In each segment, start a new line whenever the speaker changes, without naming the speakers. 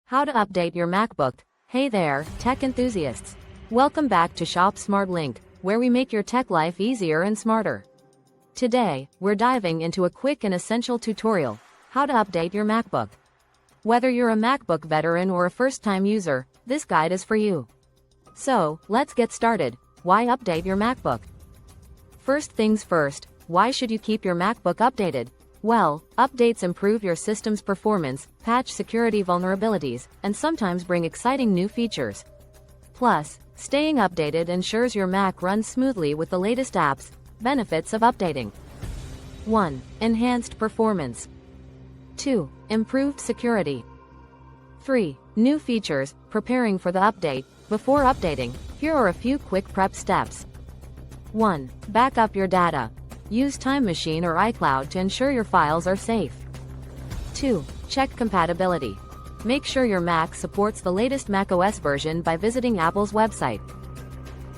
How to update your MacBook. Hey there, tech enthusiasts. Welcome back to Shop Smart Link, where we make your tech life easier and smarter. Today, we're diving into a quick and essential tutorial, how to update your MacBook. Whether you're a MacBook veteran or a first-time user, this guide is for you. So, let's get started. Why update your MacBook? First things first, why should you keep your MacBook updated? Well, updates improve your system's performance, patch security vulnerabilities, and sometimes bring exciting new features. Plus, staying updated ensures your Mac runs smoothly with the latest apps. Benefits of updating. 1. Enhanced performance. 2. Improved security. 3. New features. Preparing for the update. Before updating, here are a few quick prep steps. 1. Backup your data. Use Time Machine or iCloud to ensure your files are safe. 2. Check compatibility. Make sure your Mac supports the latest macOS version by visiting Apple's website.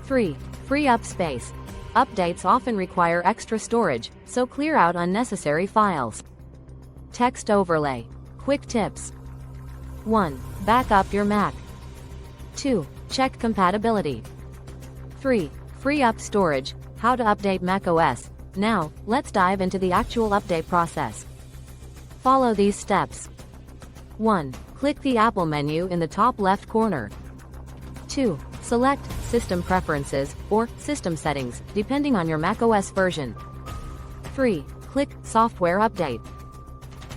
3. Free up space. Updates often require extra storage, so clear out unnecessary files. Text overlay. Quick tips. 1. Back up your Mac. 2. Check compatibility. 3. Free up storage. How to update macOS. Now, let's dive into the actual update process. Follow these steps. 1. Click the Apple menu in the top left corner. 2. Select System Preferences or System Settings, depending on your macOS version. 3. Click Software Update.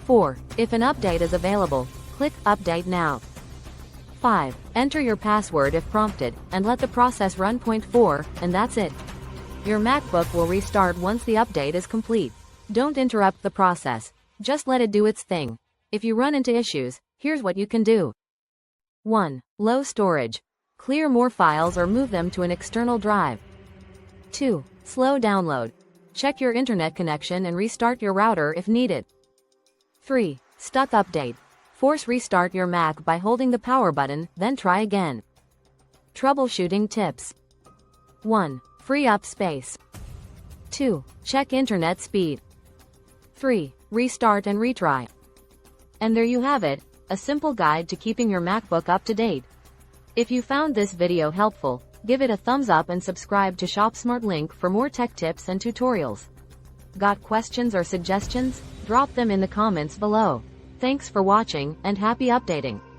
4. If an update is available, click Update Now. 5. Enter your password if prompted, and let the process run. 4, and that's it. Your MacBook will restart once the update is complete. Don't interrupt the process. Just let it do its thing. If you run into issues, here's what you can do. 1. Low storage. Clear more files or move them to an external drive. 2. Slow download. Check your internet connection and restart your router if needed. 3. Stuck update. Force restart your Mac by holding the power button, then try again. Troubleshooting tips. 1. Free up space. 2. Check internet speed. 3. Restart and retry. And there you have it, a simple guide to keeping your MacBook up to date. If you found this video helpful, give it a thumbs up and subscribe to Shop Smart Link for more tech tips and tutorials. Got questions or suggestions? Drop them in the comments below. Thanks for watching, and happy updating.